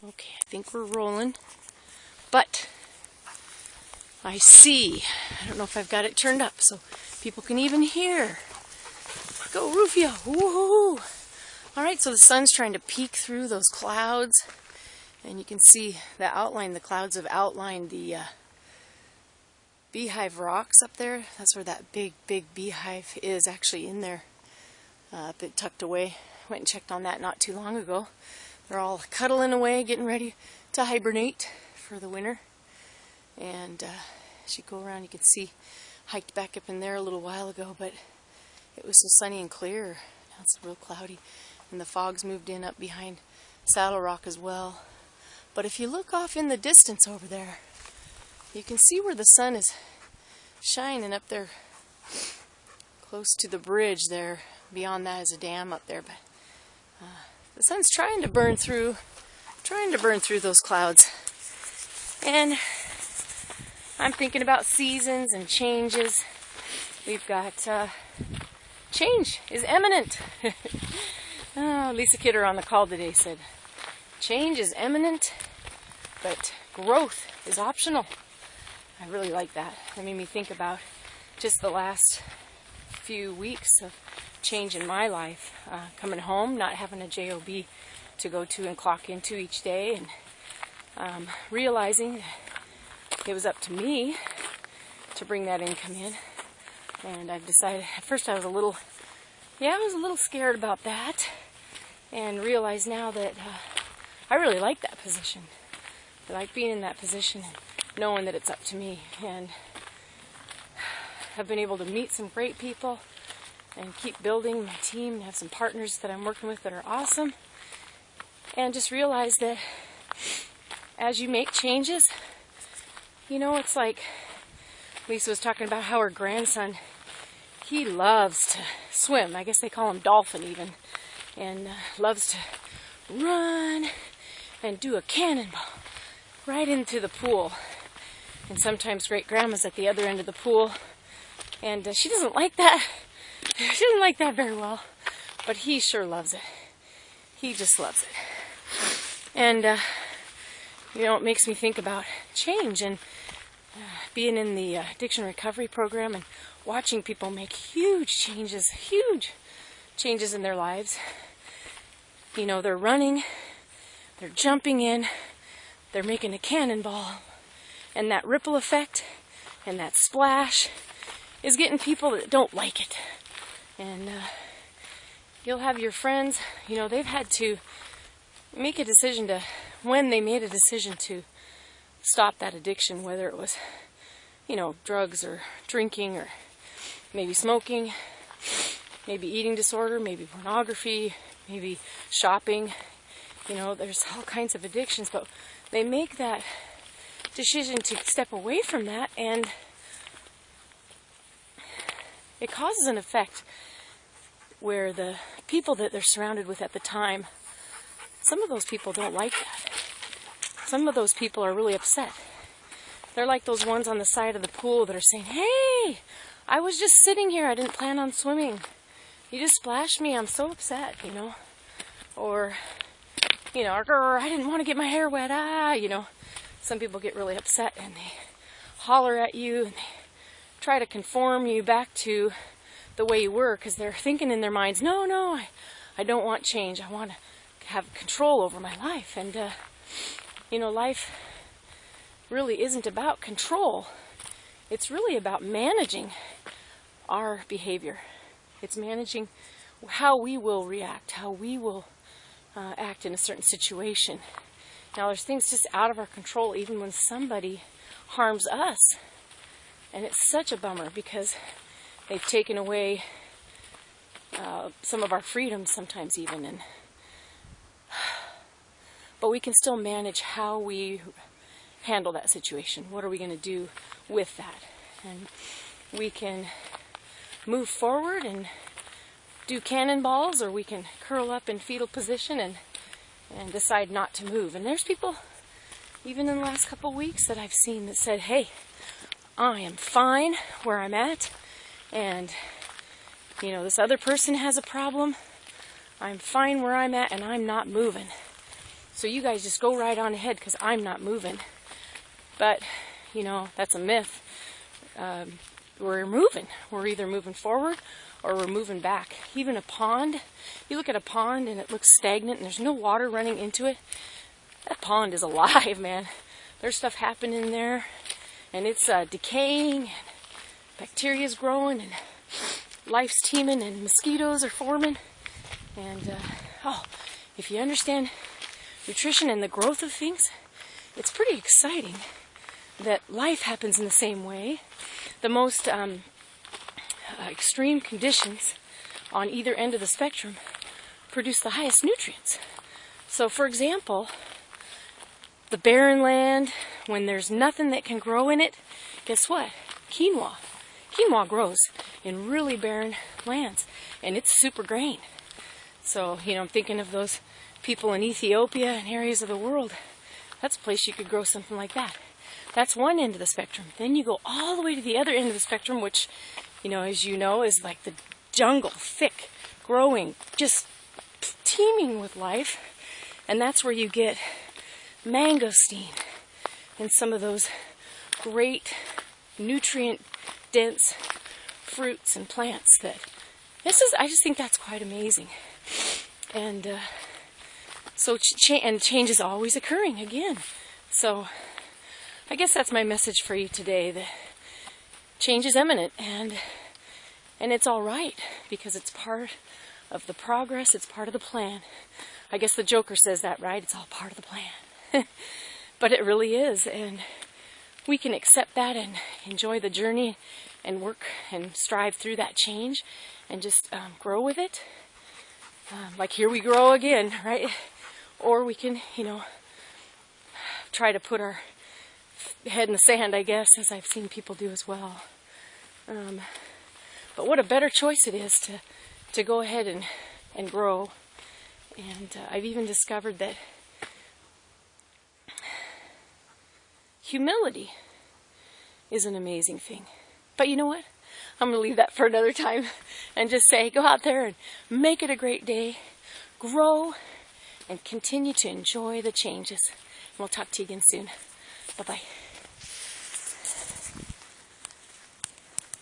Okay, I think we're rolling, but I see. I don't know if I've got it turned up so people can even hear. Go Rufio! Woohoo! All right, so the sun's trying to peek through those clouds, and you can see the outline. The clouds have outlined the beehive rocks up there. That's where that big beehive is, actually in there, a bit tucked away. Went and checked on that not too long ago. They're all cuddling away, getting ready to hibernate for the winter. And as you go around, you can see, hiked back up in there a little while ago, but it was so sunny and clear. Now it's real cloudy, and the fog's moved in up behind Saddle Rock as well. But if you look off in the distance over there, you can see where the sun is shining up there close to the bridge there. Beyond that is a dam up there, but the sun's trying to burn through those clouds. And I'm thinking about seasons and changes. We've got change is imminent. Lisa Kidder on the call today said, change is imminent, but growth is optional. I really like that. That made me think about just the last few weeks of change in my life. Coming home, not having a job to go to and clock into each day, and realizing it was up to me to bring that income in. And I've decided, at first I was a little scared about that, and realize now that I really like that position. I like being in that position and knowing that it's up to me. And I've been able to meet some great people and keep building my team and have some partners that I'm working with that are awesome. And just realize that as you make changes, you know, it's like Lisa was talking about how her grandson, he loves to swim. I guess they call him Dolphin even. And loves to run and do a cannonball right into the pool. And sometimes great grandma's at the other end of the pool, and she doesn't like that. She doesn't like that very well, but he sure loves it. He just loves it. And you know, it makes me think about change and being in the addiction recovery program and watching people make huge changes in their lives. You know, they're running, they're jumping in, they're making a cannonball, and that ripple effect and that splash is getting people that don't like it. And you'll have your friends, you know, they've had to make a decision to, when they made a decision to stop that addiction, whether it was, you know, drugs or drinking or maybe smoking, maybe eating disorder, maybe pornography, maybe shopping. You know, there's all kinds of addictions, but they make that decision to step away from that, and it causes an effect where the people that they're surrounded with at the time, some of those people don't like that. Some of those people are really upset. They're like those ones on the side of the pool that are saying, "Hey, I was just sitting here. I didn't plan on swimming. You just splashed me. I'm so upset," you know. Or, you know, "I didn't want to get my hair wet." You know. Some people get really upset and they holler at you and they try to conform you back to the way you were, because they're thinking in their minds, no, I don't want change. I want to have control over my life. And, you know, life really isn't about control. It's really about managing our behavior. It's managing how we will react, how we will act in a certain situation. Now, there's things just out of our control, even when somebody harms us. And it's such a bummer because they've taken away some of our freedoms sometimes even. But we can still manage how we handle that situation. What are we going to do with that? And we can move forward and do cannonballs, or we can curl up in fetal position and decide not to move. And there's people, even in the last couple weeks, that I've seen that said, "Hey, I am fine where I'm at, and, you know, this other person has a problem. I'm fine where I'm at, and I'm not moving." So you guys just go right on ahead because I'm not moving. But, you know, that's a myth. We're moving. We're either moving forward or we're moving back. Even a pond, you look at a pond and it looks stagnant and there's no water running into it. That pond is alive, man. There's stuff happening there and it's decaying and bacteria's growing and life's teeming and mosquitoes are forming. And, if you understand nutrition and the growth of things, it's pretty exciting that life happens in the same way. The most extreme conditions on either end of the spectrum produce the highest nutrients. So, for example, the barren land, when there's nothing that can grow in it, guess what? Quinoa. Quinoa grows in really barren lands, and it's super grain. So, you know, I'm thinking of those people in Ethiopia and areas of the world. That's a place you could grow something like that. That's one end of the spectrum. Then you go all the way to the other end of the spectrum, which, you know, as you know, is like the jungle, thick, growing, just teeming with life. And that's where you get mangosteen and some of those great nutrient-dense fruits and plants that I just think that's quite amazing. And so change is always occurring again. So I guess that's my message for you today, that change is imminent and it's all right because it's part of the progress, it's part of the plan. I guess the Joker says that, right? It's all part of the plan. But it really is, and we can accept that and enjoy the journey and work and strive through that change and just grow with it. Like here we grow again, right? Or we can, you know, try to put our head in the sand, I guess, as I've seen people do as well. But what a better choice it is to go ahead and grow. And I've even discovered that humility is an amazing thing. But you know what? I'm going to leave that for another time and just say, go out there and make it a great day, grow, and continue to enjoy the changes. And we'll talk to you again soon. Bye-bye.